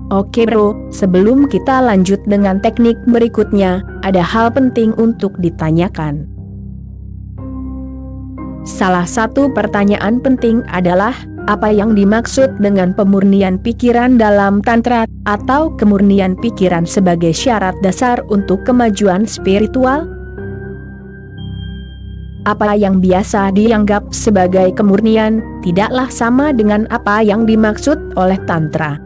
Oke bro, sebelum kita lanjut dengan teknik berikutnya, ada hal penting untuk ditanyakan. Salah satu pertanyaan penting adalah, apa yang dimaksud dengan pemurnian pikiran dalam Tantra, atau kemurnian pikiran sebagai syarat dasar untuk kemajuan spiritual? Apa yang biasa dianggap sebagai kemurnian, tidaklah sama dengan apa yang dimaksud oleh Tantra.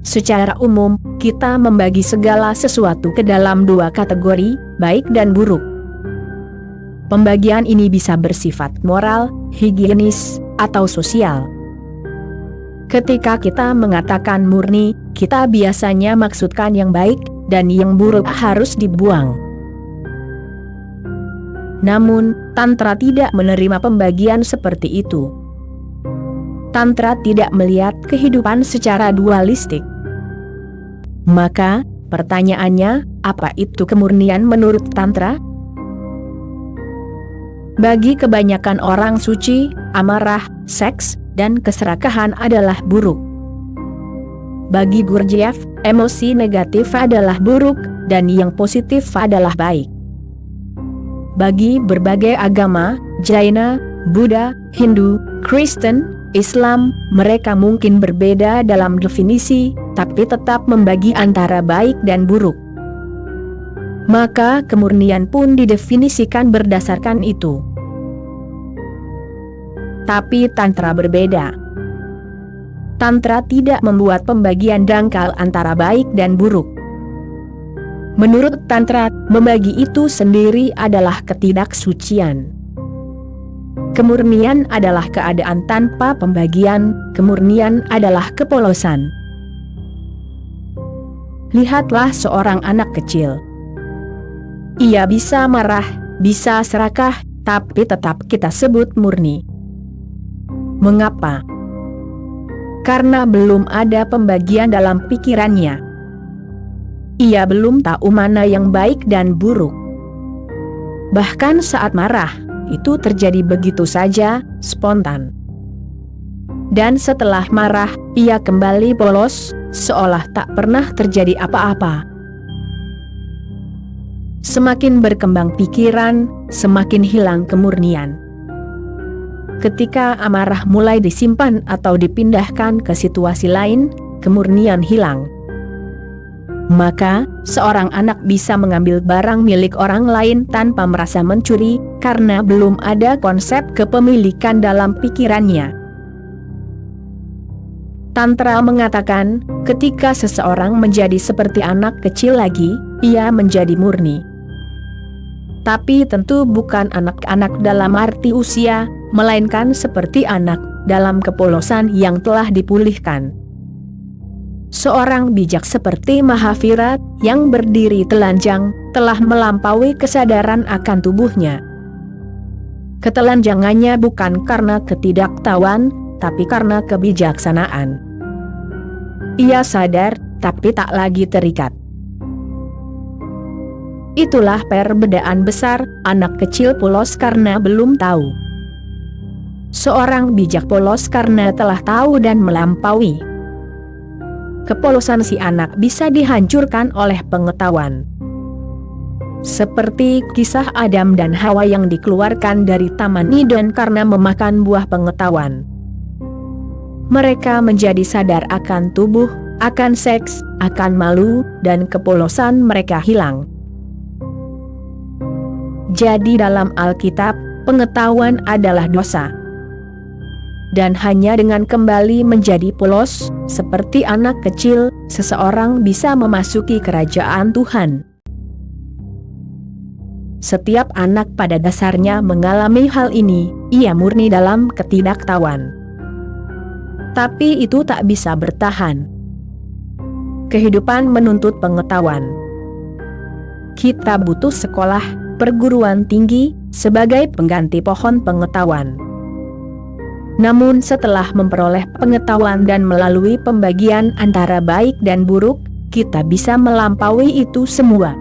Secara umum, kita membagi segala sesuatu ke dalam dua kategori, baik dan buruk. Pembagian ini bisa bersifat moral, higienis, atau sosial. Ketika kita mengatakan murni, kita biasanya maksudkan yang baik, dan yang buruk harus dibuang. Namun, Tantra tidak menerima pembagian seperti itu. Tantra tidak melihat kehidupan secara dualistik. Maka, pertanyaannya, apa itu kemurnian menurut Tantra? Bagi kebanyakan orang suci, amarah, seks, dan keserakahan adalah buruk. Bagi Gurdjieff, emosi negatif adalah buruk, dan yang positif adalah baik. Bagi berbagai agama, Jaina, Buddha, Hindu, Kristen, Islam, mereka mungkin berbeda dalam definisi, tapi tetap membagi antara baik dan buruk. Maka kemurnian pun didefinisikan berdasarkan itu. Tapi Tantra berbeda. Tantra tidak membuat pembagian dangkal antara baik dan buruk. Menurut Tantra, membagi itu sendiri adalah ketidaksucian. Kemurnian adalah keadaan tanpa pembagian, kemurnian adalah kepolosan. Lihatlah seorang anak kecil. Ia bisa marah, bisa serakah, tapi tetap kita sebut murni. Mengapa? Karena belum ada pembagian dalam pikirannya. Ia belum tahu mana yang baik dan buruk. Bahkan saat marah, itu terjadi begitu saja, spontan. Dan setelah marah, ia kembali polos, seolah tak pernah terjadi apa-apa. Semakin berkembang pikiran, semakin hilang kemurnian. Ketika amarah mulai disimpan atau dipindahkan ke situasi lain, kemurnian hilang. Maka, seorang anak bisa mengambil barang milik orang lain tanpa merasa mencuri, karena belum ada konsep kepemilikan dalam pikirannya. Tantra mengatakan, ketika seseorang menjadi seperti anak kecil lagi, ia menjadi murni. Tapi tentu bukan anak-anak dalam arti usia, melainkan seperti anak dalam kepolosan yang telah dipulihkan. Seorang bijak seperti Mahavira, yang berdiri telanjang, telah melampaui kesadaran akan tubuhnya. Ketelanjangannya bukan karena ketidaktahuan, tapi karena kebijaksanaan. Ia sadar, tapi tak lagi terikat. Itulah perbedaan besar, anak kecil polos karena belum tahu. Seorang bijak polos karena telah tahu dan melampaui. Kepolosan si anak bisa dihancurkan oleh pengetahuan. Seperti kisah Adam dan Hawa yang dikeluarkan dari Taman Eden karena memakan buah pengetahuan. Mereka menjadi sadar akan tubuh, akan seks, akan malu, dan kepolosan mereka hilang. Jadi dalam Alkitab, pengetahuan adalah dosa. Dan hanya dengan kembali menjadi polos, seperti anak kecil, seseorang bisa memasuki kerajaan Tuhan. Setiap anak pada dasarnya mengalami hal ini, ia murni dalam ketidaktahuan. Tapi itu tak bisa bertahan. Kehidupan menuntut pengetahuan. Kita butuh sekolah, perguruan tinggi, sebagai pengganti pohon pengetahuan. Namun setelah memperoleh pengetahuan dan melalui pembagian antara baik dan buruk, kita bisa melampaui itu semua.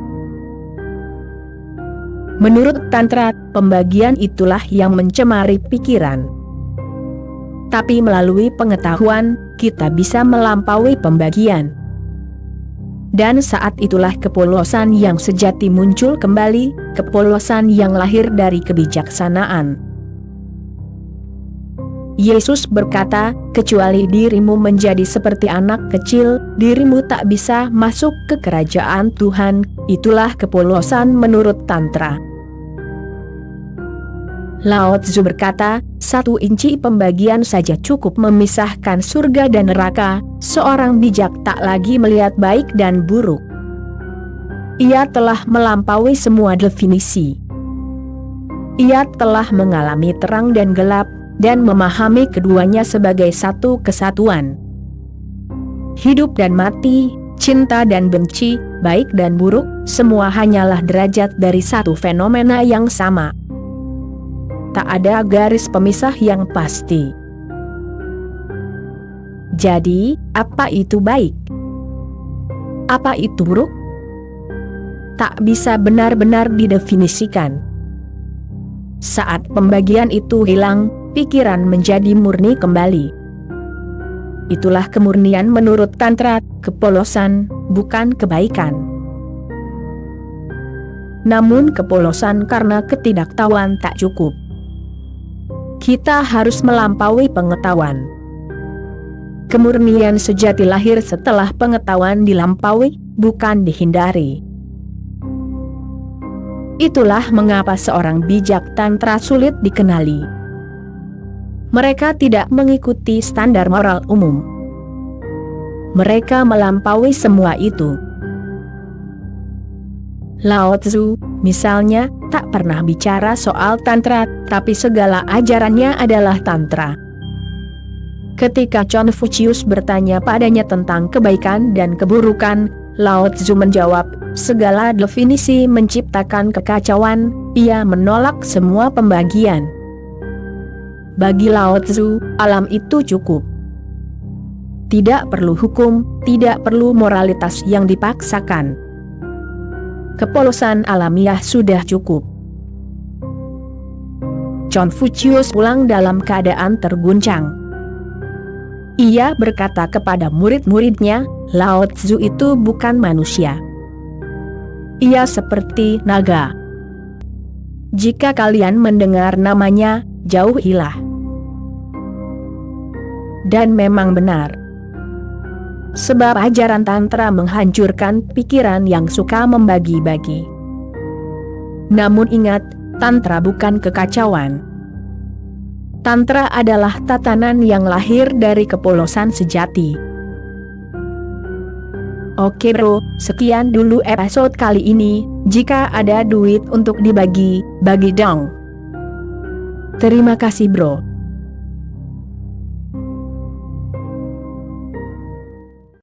Menurut Tantra, pembagian itulah yang mencemari pikiran. tapi melalui pengetahuan, kita bisa melampaui pembagian. Dan saat itulah kepolosan yang sejati muncul kembali, kepolosan yang lahir dari kebijaksanaan. Yesus berkata, kecuali dirimu menjadi seperti anak kecil, dirimu tak bisa masuk ke kerajaan Tuhan. Itulah kepolosan menurut Tantra. Lao Tzu berkata, 1 inci pembagian saja cukup memisahkan surga dan neraka. Seorang bijak tak lagi melihat baik dan buruk. Ia telah melampaui semua definisi. Ia telah mengalami terang dan gelap, dan memahami keduanya sebagai satu kesatuan. Hidup dan mati, cinta dan benci, baik dan buruk, semua hanyalah derajat dari satu fenomena yang sama. Tak ada garis pemisah yang pasti. Jadi, apa itu baik? Apa itu buruk? Tak bisa benar-benar didefinisikan. Saat pembagian itu hilang, pikiran menjadi murni kembali. Itulah kemurnian menurut Tantra, kepolosan, bukan kebaikan. Namun kepolosan karena ketidaktahuan tak cukup. Kita harus melampaui pengetahuan. Kemurnian sejati lahir setelah pengetahuan dilampaui, bukan dihindari. Itulah mengapa seorang bijak Tantra sulit dikenali. Mereka tidak mengikuti standar moral umum. Mereka melampaui semua itu. Lao Tzu, misalnya, tak pernah bicara soal Tantra, tapi segala ajarannya adalah Tantra. Ketika Confucius bertanya padanya tentang kebaikan dan keburukan, Lao Tzu menjawab, segala definisi menciptakan kekacauan. Ia menolak semua pembagian. Bagi Lao Tzu, alam itu cukup. Tidak perlu hukum, tidak perlu moralitas yang dipaksakan. Kepolosan alamiah sudah cukup. Confucius pulang dalam keadaan terguncang. Ia berkata kepada murid-muridnya, Lao Tzu itu bukan manusia. Ia seperti naga. Jika kalian mendengar namanya, jauhilah. Dan memang benar. Sebab ajaran Tantra menghancurkan pikiran yang suka membagi-bagi. Namun ingat, Tantra bukan kekacauan. Tantra adalah tatanan yang lahir dari kepolosan sejati. Oke bro, sekian dulu episode kali ini. Jika ada duit untuk dibagi, bagi dong. Terima kasih bro.